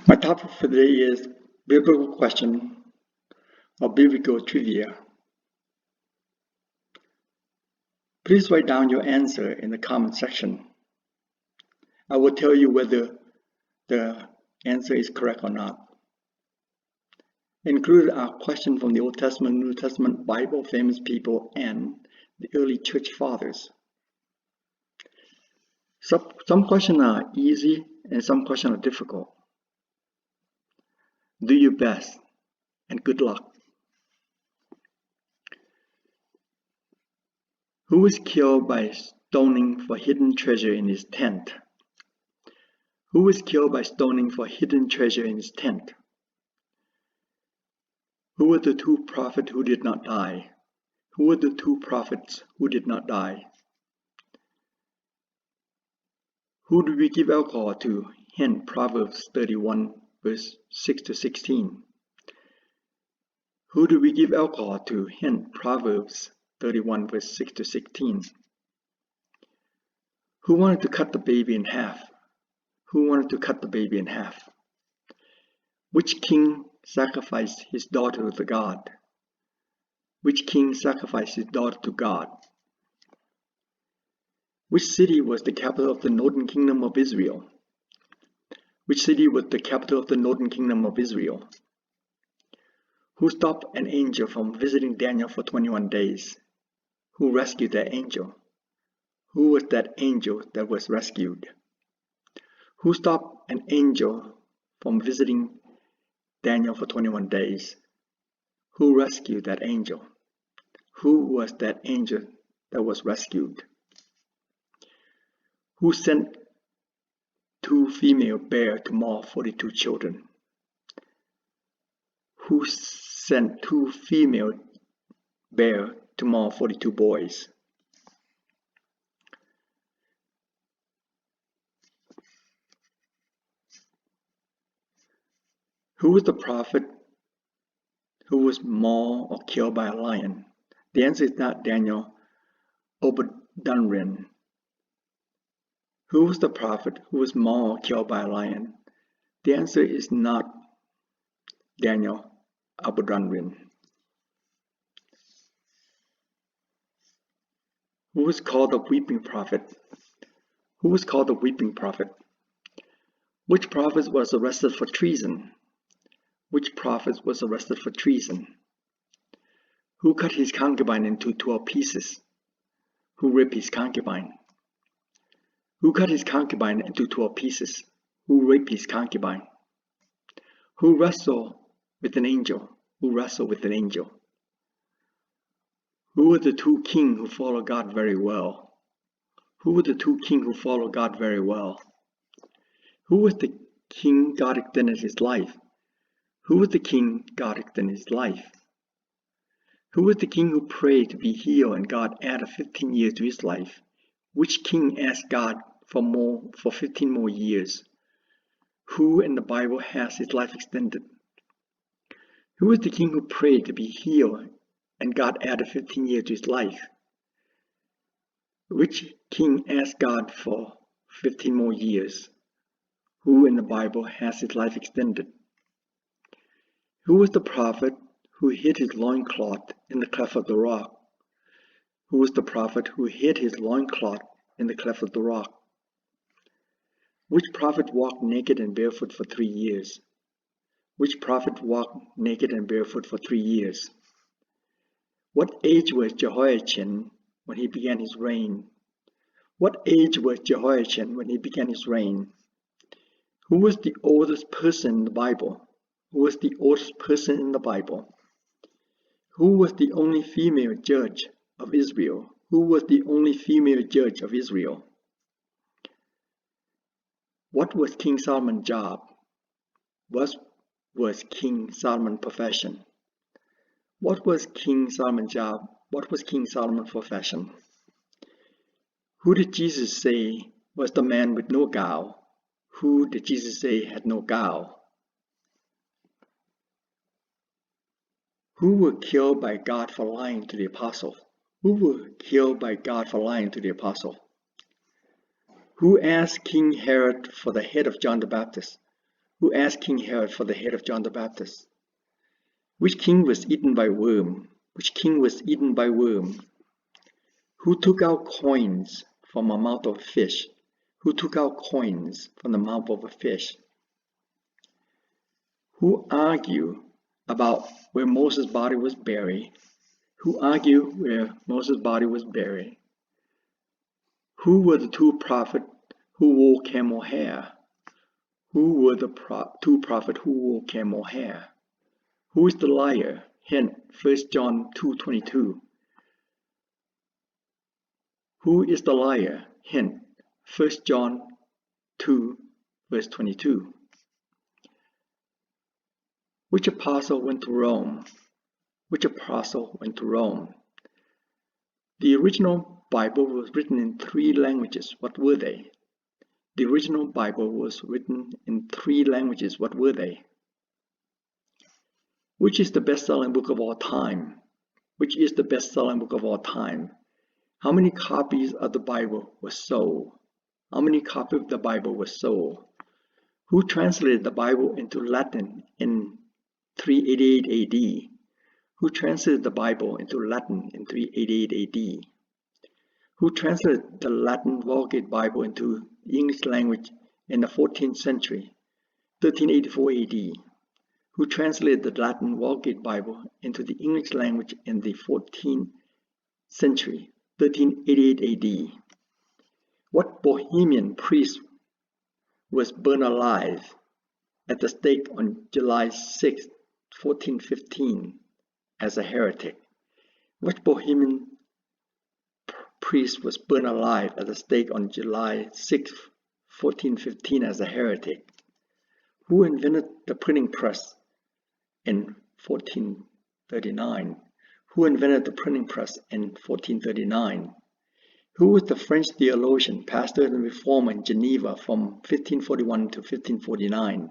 My topic for today is biblical question or biblical trivia. Please write down your answer in the comment section. I will tell you whether the answer is correct or not. Included are questions from the Old Testament, New Testament, Bible, famous people, and the early church fathers. Some questions are easy and some questions are difficult. Do your best and good luck. Who was killed by stoning for hidden treasure in his tent? Who was killed by stoning for hidden treasure in his tent? Who were the two prophets who did not die? Who were the two prophets who did not die? Who do we give alcohol to? Hint Proverbs 31 verse 6 to 16. Who do we give alcohol to? Hint Proverbs 31 verse 6 to 16. Who wanted to cut the baby in half? Who wanted to cut the baby in half? Which king sacrificed his daughter to God? Which king sacrificed his daughter to God? Which city was the capital of the northern kingdom of Israel? Which city was the capital of the northern kingdom of Israel? Who stopped an angel from visiting Daniel for 21 days? Who rescued that angel? Who was that angel that was rescued? Who stopped an angel from visiting Daniel for 21 days? Who rescued that angel? Who was that angel that was rescued? Who sent two female bears to maul 42 children? Who sent two female bears to maul 42 boys? Who was the prophet who was mauled or killed by a lion? The answer is not Daniel, Obadunrin. Who was the prophet who was mauled or killed by a lion? The answer is not Daniel, Obadunrin. Who was called the weeping prophet? Who was called the weeping prophet? Which prophet was arrested for treason? Which prophet was arrested for treason? Who cut his concubine into 12 pieces? Who raped his concubine? Who cut his concubine into 12 pieces? Who raped his concubine? Who wrestled with an angel? Who wrestled with an angel? Who were the two kings who followed God very well? Who were the two kings who followed God very well? Who was the king God extended his life? Who was the king God extended his life? Who was the king who prayed to be healed and God added 15 years to his life? Which king asked God for 15 more years? Who in the Bible has his life extended? Who was the king who prayed to be healed and God added 15 years to his life? Which king asked God for 15 more years? Who in the Bible has his life extended? Who was the prophet who hid his loincloth in the cleft of the rock? Who was the prophet who hid his loincloth in the cleft of the rock? Which prophet walked naked and barefoot for 3 years? Which prophet walked naked and barefoot for 3 years? What age was Jehoiachin when he began his reign? What age was Jehoiachin when he began his reign? Who was the oldest person in the Bible? Who was the oldest person in the Bible? Who was the only female judge of Israel? Who was the only female judge of Israel? What was King Solomon's job? What was King Solomon's profession? What was King Solomon's job? What was King Solomon's profession? Who did Jesus say was the man with no guile? Who did Jesus say had no guile? Who were killed by God for lying to the apostle? Who were killed by God for lying to the apostle? Who asked King Herod for the head of John the Baptist? Who asked King Herod for the head of John the Baptist? Which king was eaten by worm? Which king was eaten by worm? Who took out coins from the mouth of a fish? Who took out coins from the mouth of a fish? Who argued about where Moses' body was buried? Who argued where Moses' body was buried? Who were the two prophets who wore camel hair? Who were the two prophets who wore camel hair? Who is the liar? Hint, 1 John 2:22. Who is the liar? Hint, 1 John 2, verse 22. Which apostle went to Rome? Which apostle went to Rome? The original Bible was written in 3 languages. What were they? The original Bible was written in 3 languages. What were they? Which is the best-selling book of all time? Which is the best-selling book of all time? How many copies of the Bible were sold? How many copies of the Bible were sold? Who translated the Bible into Latin in 388 AD? Who translated the Bible into Latin in 388 AD? Who translated the Latin Vulgate Bible into the English language in the 14th century, 1384 AD? Who translated the Latin Vulgate Bible into the English language in the 14th century, 1388 AD? What Bohemian priest was burned alive at the stake on July 6, 1415, as a heretic? What Bohemian priest was burned alive at the stake on July 6, 1415, as a heretic? Who invented the printing press in 1439? Who invented the printing press in 1439? Who was the French theologian, pastor, and reformer in Geneva from 1541 to 1549?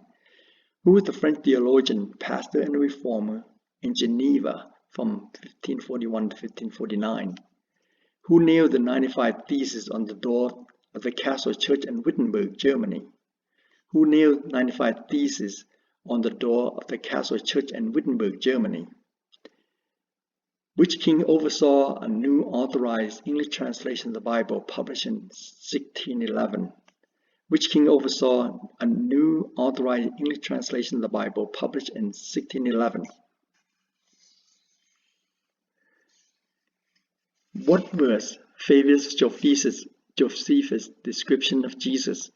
Who was the French theologian, pastor, and reformer in Geneva from 1541 to 1549? Who nailed the 95 Theses on the door of the Castle Church in Wittenberg, Germany? Who nailed 95 Theses on the door of the Castle Church in Wittenberg, Germany? Which king oversaw a new authorized English translation of the Bible published in 1611? Which king oversaw a new authorized English translation of the Bible published in 1611? What was Flavius Josephus' description of Jesus?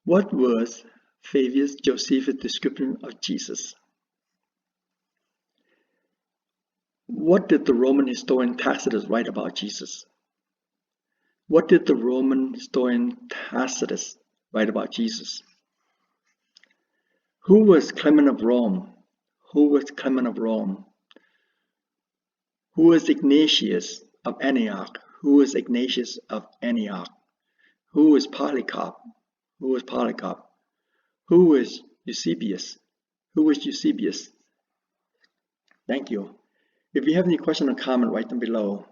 What was Flavius Josephus' description of Jesus? What did the Roman historian Tacitus write about Jesus? What did the Roman historian Tacitus write about Jesus? Who was Clement of Rome? Who was Clement of Rome? Who was Ignatius of Antioch? Who was Ignatius of Antioch? Who was Polycarp? Who was Polycarp? Who was Eusebius? Who was Eusebius? Thank you. If you have any question or comment, write them below.